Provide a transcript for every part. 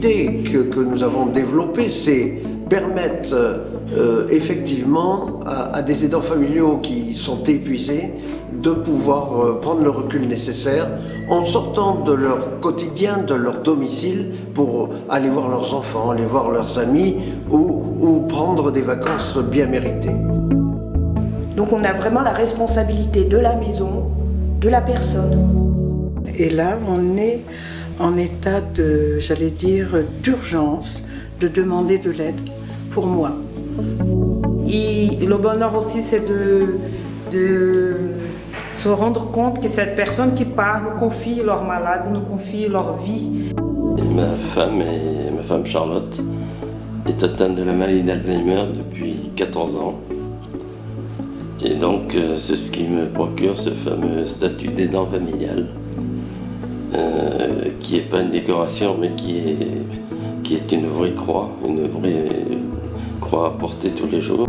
l'idée que nous avons développée, c'est permettre effectivement à des aidants familiaux qui sont épuisés de pouvoir prendre le recul nécessaire en sortant de leur quotidien, de leur domicile pour aller voir leurs enfants, aller voir leurs amis ou prendre des vacances bien méritées. Donc on a vraiment la responsabilité de la maison, de la personne. Et là, on est en état de, j'allais dire, d'urgence, de demander de l'aide pour moi. Et le bonheur aussi, c'est de se rendre compte que cette personne qui part nous confie leur malade, nous confie leur vie. Ma femme Charlotte est atteinte de la maladie d'Alzheimer depuis 14 ans. Et donc, c'est ce qui me procure ce fameux statut d'aidant familial, qui n'est pas une décoration, mais qui est une vraie croix à porter tous les jours.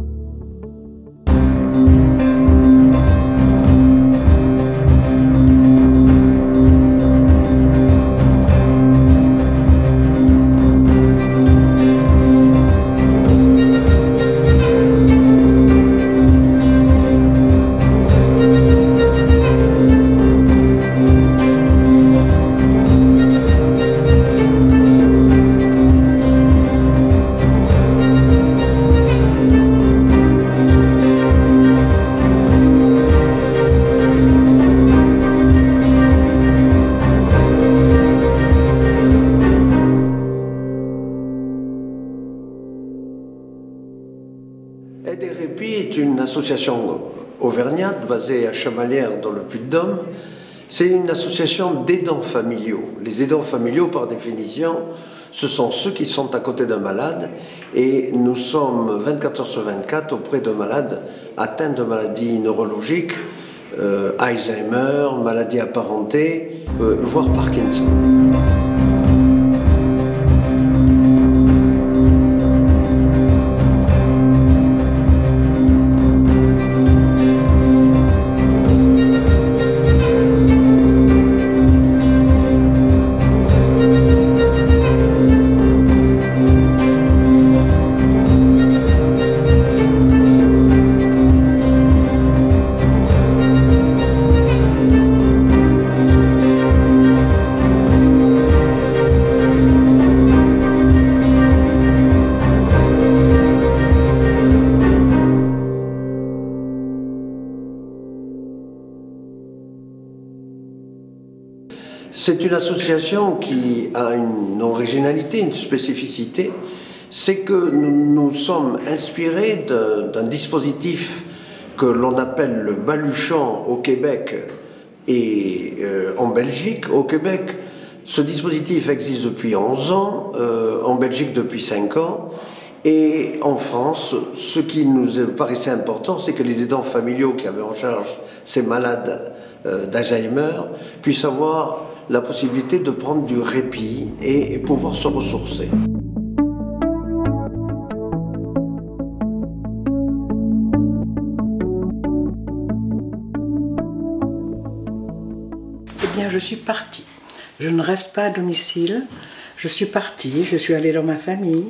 Aide et Répit est une association auvergnate basée à Chamalières dans le Puy-de-Dôme. C'est une association d'aidants familiaux. Les aidants familiaux, par définition, ce sont ceux qui sont à côté d'un malade et nous sommes 24 heures sur 24 auprès de malades atteints de maladies neurologiques, Alzheimer, maladies apparentées, voire Parkinson. C'est une association qui a une originalité, une spécificité, c'est que nous nous sommes inspirés d'un dispositif que l'on appelle le baluchon au Québec et en Belgique. Au Québec, ce dispositif existe depuis 11 ans, en Belgique depuis 5 ans, et en France, ce qui nous paraissait important, c'est que les aidants familiaux qui avaient en charge ces malades d'Alzheimer puissent avoir la possibilité de prendre du répit et pouvoir se ressourcer. Eh bien, je suis partie. Je ne reste pas à domicile. Je suis partie, je suis allée dans ma famille.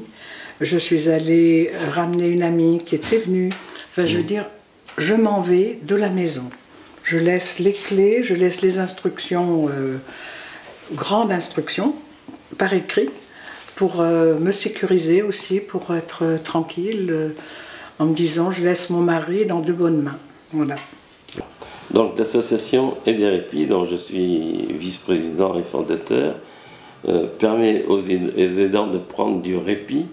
Je suis allée ramener une amie qui était venue. Enfin, je veux dire, je m'en vais de la maison. Je laisse les clés, je laisse les instructions, grandes instructions, par écrit, pour me sécuriser aussi, pour être tranquille, en me disant je laisse mon mari dans de bonnes mains. Voilà. Donc l'association Aide et Répit, dont je suis vice-président et fondateur, permet aux aidants de prendre du répit,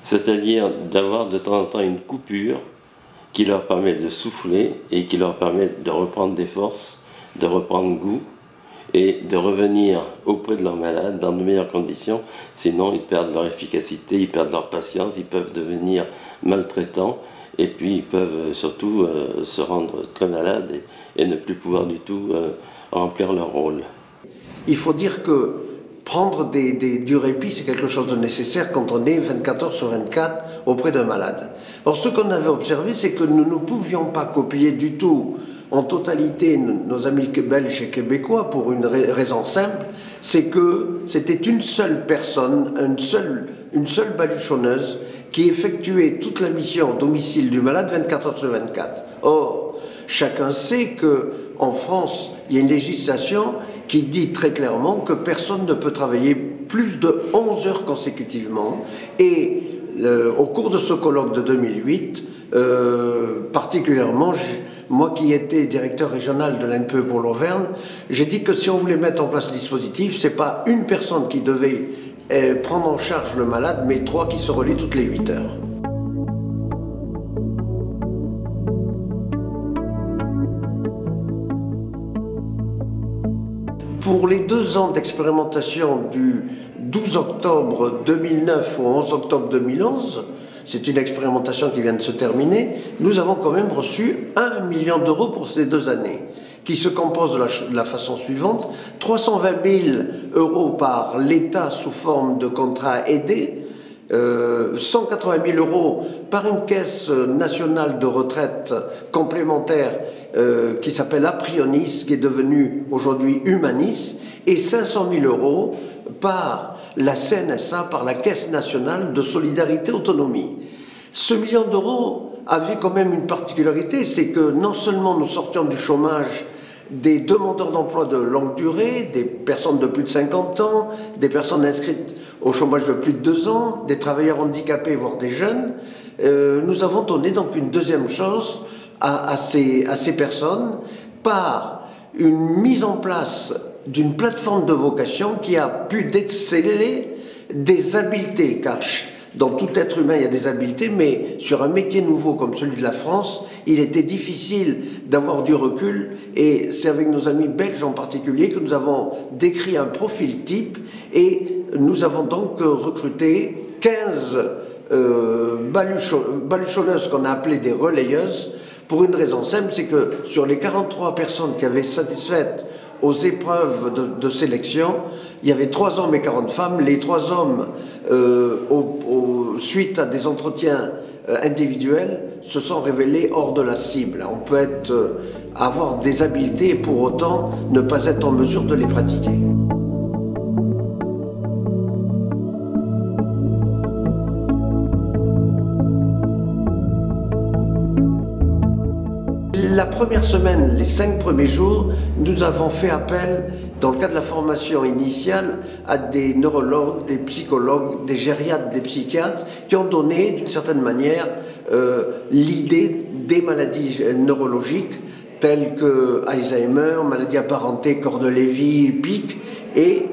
c'est-à-dire d'avoir de temps en temps une coupure qui leur permet de souffler et qui leur permet de reprendre des forces, de reprendre goût et de revenir auprès de leurs malades dans de meilleures conditions. Sinon, ils perdent leur efficacité, ils perdent leur patience, ils peuvent devenir maltraitants et puis ils peuvent surtout se rendre très malades et ne plus pouvoir du tout remplir leur rôle. Il faut dire que prendre du répit, c'est quelque chose de nécessaire quand on est 24 heures sur 24 auprès d'un malade. Or, ce qu'on avait observé, c'est que nous ne pouvions pas copier du tout en totalité nos amis belges et québécois pour une raison simple, c'est que c'était une seule personne, une seule baluchonneuse qui effectuait toute la mission au domicile du malade 24 heures sur 24. Or, chacun sait qu'en France, il y a une législation qui dit très clairement que personne ne peut travailler plus de 11 heures consécutivement. Et au cours de ce colloque de 2008, particulièrement, moi qui étais directeur régional de l'ANPE pour l'Auvergne, j'ai dit que si on voulait mettre en place le dispositif, ce n'est pas une personne qui devait prendre en charge le malade, mais 3 qui se relient toutes les 8 heures. Pour les 2 ans d'expérimentation du 12 octobre 2009 au 11 octobre 2011, c'est une expérimentation qui vient de se terminer, nous avons quand même reçu 1 million d'euros pour ces 2 années, qui se compose de la façon suivante: 320 000 euros par l'État sous forme de contrats aidés, 180 000 euros par une caisse nationale de retraite complémentaire qui s'appelle Aprionis, qui est devenue aujourd'hui Humanis, et 500 000 euros par la CNSA, par la Caisse nationale de solidarité autonomie. Ce million d'euros avait quand même une particularité, c'est que non seulement nous sortions du chômage des demandeurs d'emploi de longue durée, des personnes de plus de 50 ans, des personnes inscrites au chômage de plus de 2 ans, des travailleurs handicapés, voire des jeunes, nous avons donné donc une deuxième chance à ces personnes par une mise en place d'une plateforme de vocation qui a pu déceler des habiletés, car dans tout être humain il y a des habiletés, mais sur un métier nouveau comme celui de la France, il était difficile d'avoir du recul, et c'est avec nos amis belges en particulier que nous avons décrit un profil type, et nous avons donc recruté 15 baluchonneuses qu'on a appelées des relayeuses, pour une raison simple, c'est que sur les 43 personnes qui avaient satisfait aux épreuves de sélection, il y avait 3 hommes et 40 femmes. Les 3 hommes, suite à des entretiens individuels, se sont révélés hors de la cible. On peut avoir des habiletés et pour autant ne pas être en mesure de les pratiquer. La première semaine, les 5 premiers jours, nous avons fait appel, dans le cadre de la formation initiale, à des neurologues, des psychologues, des gériatres, des psychiatres, qui ont donné, d'une certaine manière, l'idée des maladies neurologiques, telles que Alzheimer, maladies apparentées, corps de Lévy, PIC, et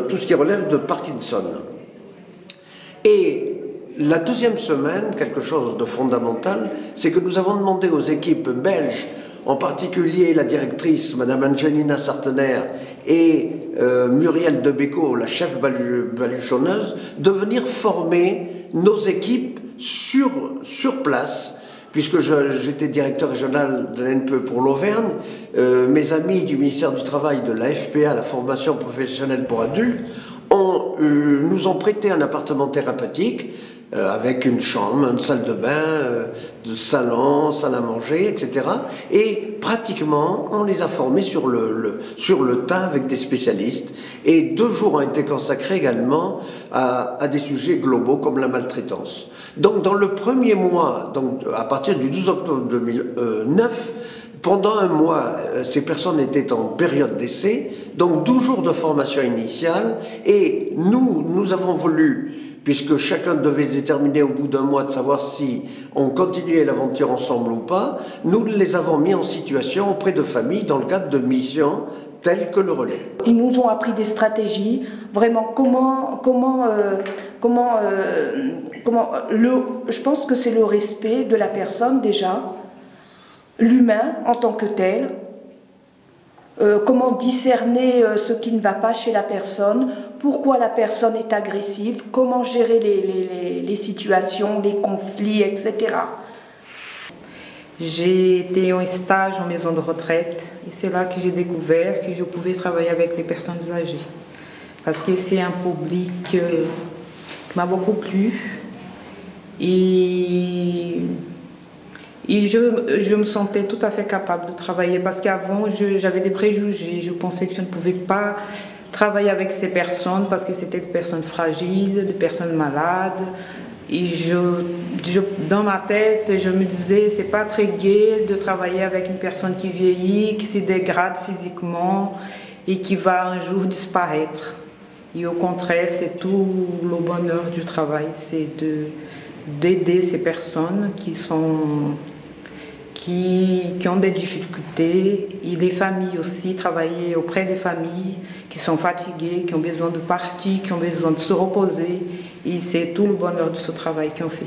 tout ce qui relève de Parkinson. Et la deuxième semaine, quelque chose de fondamental, c'est que nous avons demandé aux équipes belges, en particulier la directrice, Madame Angelina Sartener, et Muriel Debecco, la chef baluchonneuse, de venir former nos équipes sur place, puisque j'étais directeur régional de l'ANPE pour l'Auvergne. Mes amis du ministère du Travail, de la FPA, la formation professionnelle pour adultes, nous ont prêté un appartement thérapeutique avec une chambre, une salle de bain, de salon, salle à manger, etc. Et pratiquement, on les a formés sur le tas avec des spécialistes. Et 2 jours ont été consacrés également à des sujets globaux comme la maltraitance. Donc dans le premier mois, donc à partir du 12 octobre 2009, pendant 1 mois, ces personnes étaient en période d'essai, donc 12 jours de formation initiale, et nous avons voulu, puisque chacun devait déterminer au bout d'1 mois de savoir si on continuait l'aventure ensemble ou pas, nous les avons mis en situation auprès de familles dans le cadre de missions telles que le relais. Ils nous ont appris des stratégies, vraiment je pense que c'est le respect de la personne déjà, l'humain en tant que tel, comment discerner ce qui ne va pas chez la personne, pourquoi la personne est agressive, comment gérer les situations, les conflits, etc. J'ai été en stage en maison de retraite et c'est là que j'ai découvert que je pouvais travailler avec les personnes âgées. Parce que c'est un public qui m'a beaucoup plu et Et je me sentais tout à fait capable de travailler parce qu'avant, j'avais des préjugés. Je pensais que je ne pouvais pas travailler avec ces personnes parce que c'était des personnes fragiles, des personnes malades. Et dans ma tête, je me disais, c'est pas très gai de travailler avec une personne qui vieillit, qui se dégrade physiquement et qui va un jour disparaître. Et au contraire, c'est tout le bonheur du travail, c'est d'aider ces personnes qui ont des difficultés, et les familles aussi, travailler auprès des familles qui sont fatiguées, qui ont besoin de partir, qui ont besoin de se reposer. Et c'est tout le bonheur de ce travail qu'on fait.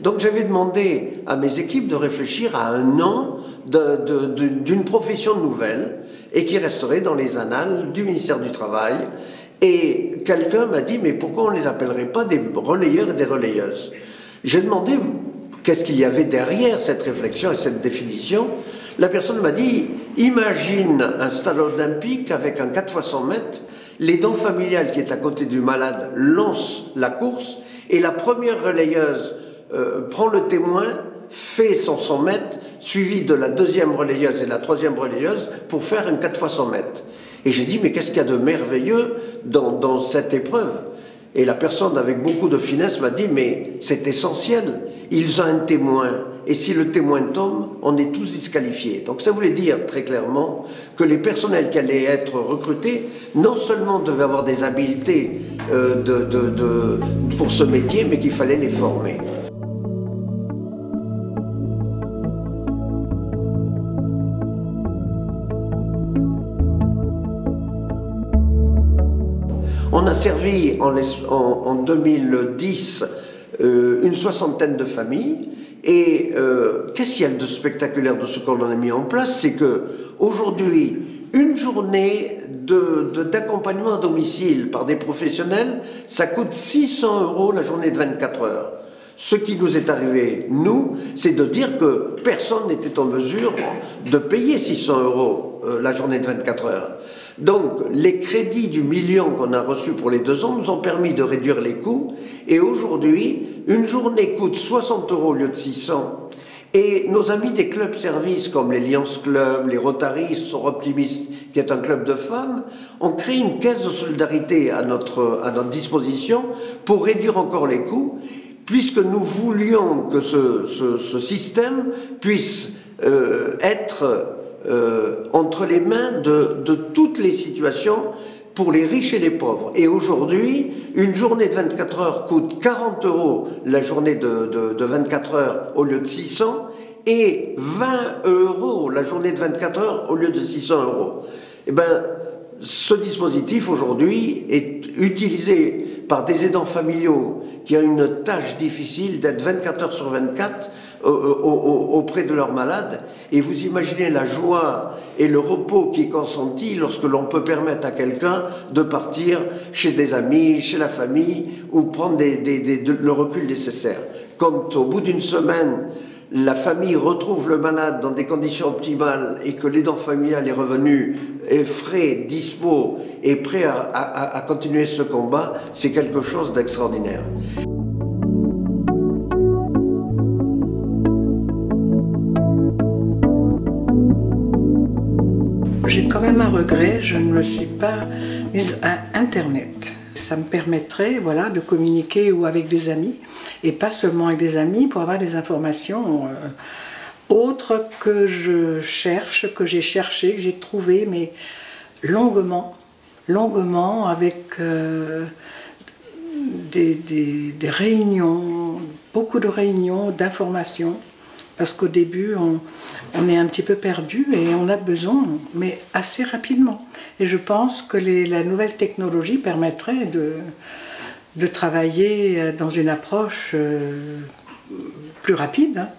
Donc j'avais demandé à mes équipes de réfléchir à un nom d'une profession nouvelle et qui resterait dans les annales du ministère du Travail. Et quelqu'un m'a dit, mais pourquoi on ne les appellerait pas des relayeurs et des relayeuses? J'ai demandé qu'est-ce qu'il y avait derrière cette réflexion et cette définition. La personne m'a dit, imagine un stade olympique avec un 4x100 mètres, l'aidant familial qui est à côté du malade lance la course et la première relayeuse prend le témoin, fait son 100 mètres, suivi de la deuxième relayeuse et la troisième relayeuse pour faire une 4x100 mètres. Et j'ai dit, mais qu'est-ce qu'il y a de merveilleux dans cette épreuve? Et la personne, avec beaucoup de finesse, m'a dit, mais c'est essentiel, ils ont un témoin, et si le témoin tombe, on est tous disqualifiés. Donc ça voulait dire très clairement que les personnels qui allaient être recrutés, non seulement devaient avoir des habiletés pour ce métier, mais qu'il fallait les former. On a servi en 2010 une soixantaine de familles et qu'est-ce qu'il y a de spectaculaire de ce qu'on a mis en place? C'est qu'aujourd'hui, une journée d'accompagnement à domicile par des professionnels, ça coûte 600 € la journée de 24 heures. Ce qui nous est arrivé, nous, c'est de dire que personne n'était en mesure de payer 600 € la journée de 24 heures. Donc, les crédits du million qu'on a reçus pour les 2 ans nous ont permis de réduire les coûts. Et aujourd'hui, une journée coûte 60 € au lieu de 600. Et nos amis des clubs services comme les Lions Club, les Rotary, sont optimistes, qui est un club de femmes, ont créé une caisse de solidarité à notre disposition pour réduire encore les coûts, puisque nous voulions que ce système puisse être entre les mains de toutes les situations pour les riches et les pauvres. Et aujourd'hui, une journée de 24 heures coûte 40 € la journée de 24 heures au lieu de 600 et 20 € la journée de 24 heures au lieu de 600 €. Eh bien, ce dispositif aujourd'hui est utilisé par des aidants familiaux qui ont une tâche difficile d'être 24 heures sur 24 auprès de leurs malades. Et vous imaginez la joie et le repos qui est consenti lorsque l'on peut permettre à quelqu'un de partir chez des amis, chez la famille, ou prendre le recul nécessaire. Quand au bout d'une semaine, la famille retrouve le malade dans des conditions optimales et que l'aidant familial est revenu, est frais, dispo et prêt à continuer ce combat, c'est quelque chose d'extraordinaire. J'ai quand même un regret, je ne me suis pas mise à Internet. Ça me permettrait, voilà, de communiquer ou avec des amis, et pas seulement avec des amis, pour avoir des informations autres que je cherche, que j'ai cherché, que j'ai trouvé, mais longuement, avec des réunions, beaucoup de réunions, d'informations, parce qu'au début, on est un petit peu perdu et on a besoin, mais assez rapidement. Et je pense que la nouvelle technologie permettrait de travailler dans une approche plus rapide, hein.